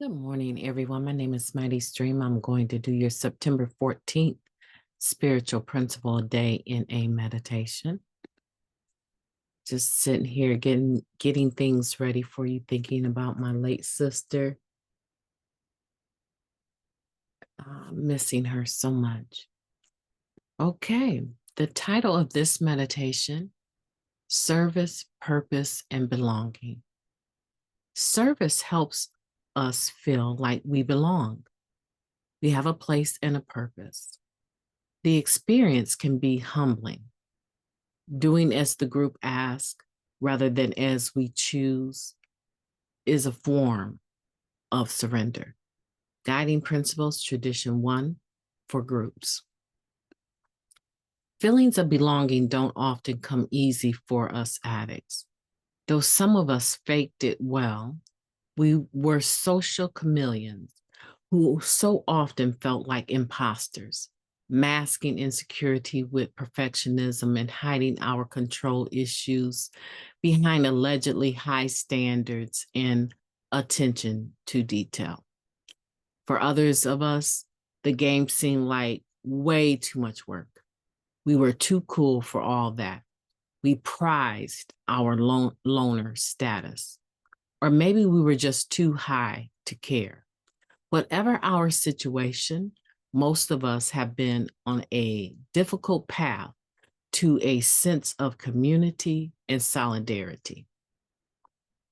Good morning, everyone. My name is Mighty Stream. I'm going to do your September 14th spiritual principle day in a meditation. Just sitting here getting things ready for you, thinking about my late sister. Missing her so much. Okay, the title of this meditation, Service, Purpose, and Belonging. Service helps us feel like we belong. We have a place and a purpose. The experience can be humbling. Doing as the group asks rather than as we choose is a form of surrender. Guiding principles, tradition 1 for groups. Feelings of belonging don't often come easy for us addicts. Though some of us faked it well, we were social chameleons who so often felt like imposters, masking insecurity with perfectionism and hiding our control issues behind allegedly high standards and attention to detail. For others of us, the game seemed like way too much work. We were too cool for all that. We prized our loner status. Or maybe we were just too high to care. Whatever our situation, most of us have been on a difficult path to a sense of community and solidarity.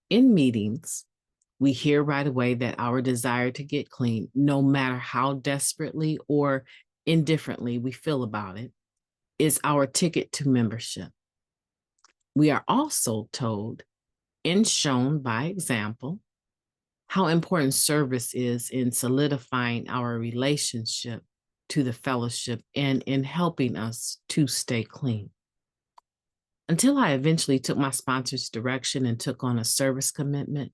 In meetings, we hear right away that our desire to get clean, no matter how desperately or indifferently we feel about it, is our ticket to membership. We are also told and shown by example how important service is in solidifying our relationship to the fellowship and in helping us to stay clean. Until I eventually took my sponsor's direction and took on a service commitment,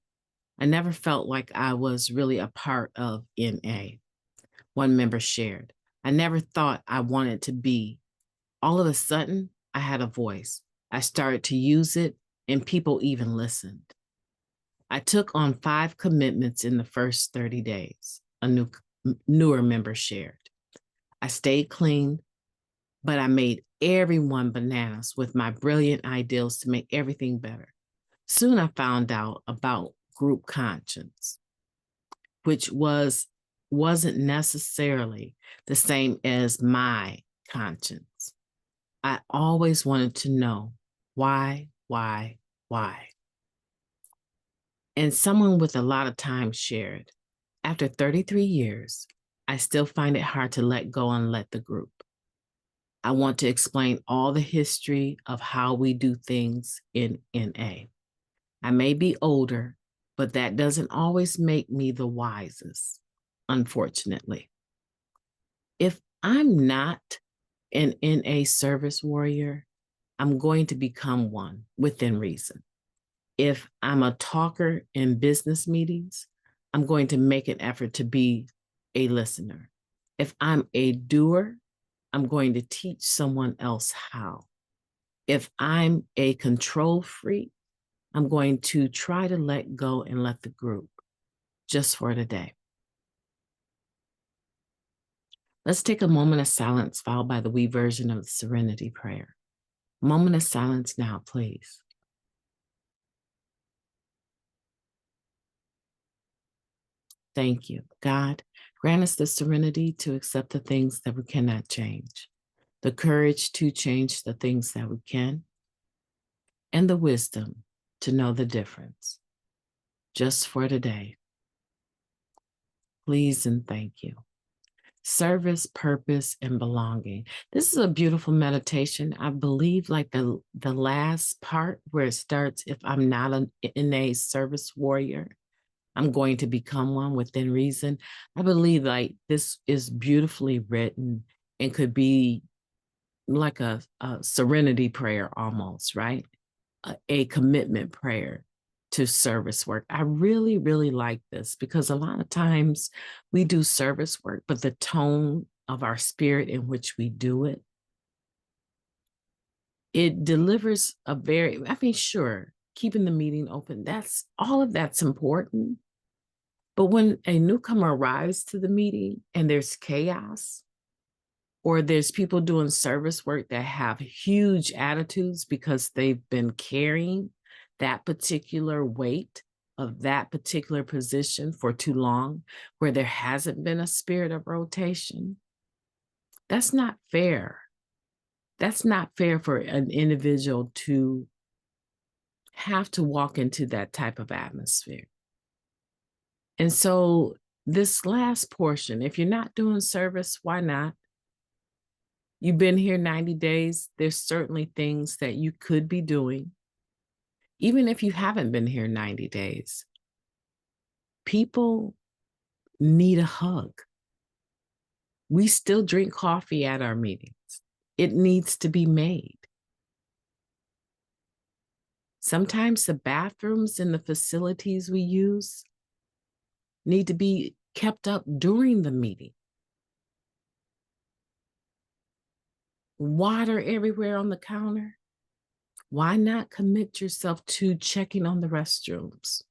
I never felt like I was really a part of NA. One member shared, I never thought I wanted to be. All of a sudden, I had a voice. I started to use it, and people even listened. I took on 5 commitments in the first 30 days, a newer member shared. I stayed clean, but I made everyone bananas with my brilliant ideals to make everything better. Soon I found out about group conscience, which wasn't necessarily the same as my conscience. I always wanted to know why. And someone with a lot of time shared, after 33 years, I still find it hard to let go and let the group. I want to explain all the history of how we do things in NA. I may be older, but that doesn't always make me the wisest, unfortunately. If I'm not an NA service warrior, I'm going to become one within reason. If I'm a talker in business meetings, I'm going to make an effort to be a listener. If I'm a doer, I'm going to teach someone else how. If I'm a control freak, I'm going to try to let go and let the group just for today. Let's take a moment of silence followed by the we version of the Serenity Prayer. Moment of silence now, please. Thank you. God, grant us the serenity to accept the things that we cannot change, the courage to change the things that we can, and the wisdom to know the difference. Just for today. Please and thank you. Service, purpose, and belonging. This is a beautiful meditation. I believe like the last part where it starts, if I'm not an NA service warrior, I'm going to become one within reason. I believe like this is beautifully written and could be like a serenity prayer almost, right? A commitment prayer to service work. I really, really like this because a lot of times we do service work, but the tone of our spirit in which we do it, it delivers a sure, keeping the meeting open, that's all of that's important. But when a newcomer arrives to the meeting and there's chaos, or there's people doing service work that have huge attitudes because they've been carrying that particular weight of that particular position for too long, where there hasn't been a spirit of rotation, that's not fair. That's not fair for an individual to have to walk into that type of atmosphere. And so, this last portion, if you're not doing service, why not? You've been here 90 days. There's certainly things that you could be doing, even if you haven't been here 90 days. People need a hug. We still drink coffee at our meetings. It needs to be made. Sometimes the bathrooms in the facilities we use need to be kept up during the meeting. Water everywhere on the counter. Why not commit yourself to checking on the restrooms?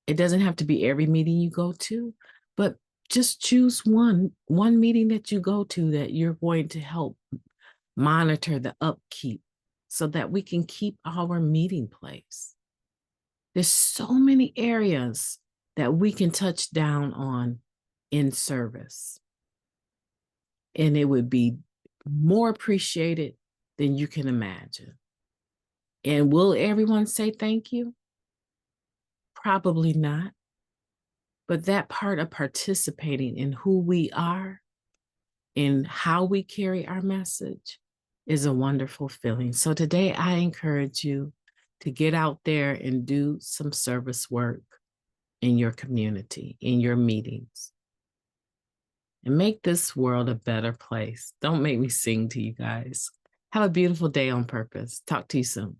It doesn't have to be every meeting you go to, but just choose one meeting that you go to that you're going to help monitor the upkeep so that we can keep our meeting place. There's so many areas that we can touch down on in service. And it would be more appreciated than you can imagine. And will everyone say thank you? Probably not. But that part of participating in who we are and how we carry our message is a wonderful feeling. So today I encourage you to get out there and do some service work in your community, in your meetings, and make this world a better place. Don't make me sing to you guys. Have a beautiful day on purpose. Talk to you soon.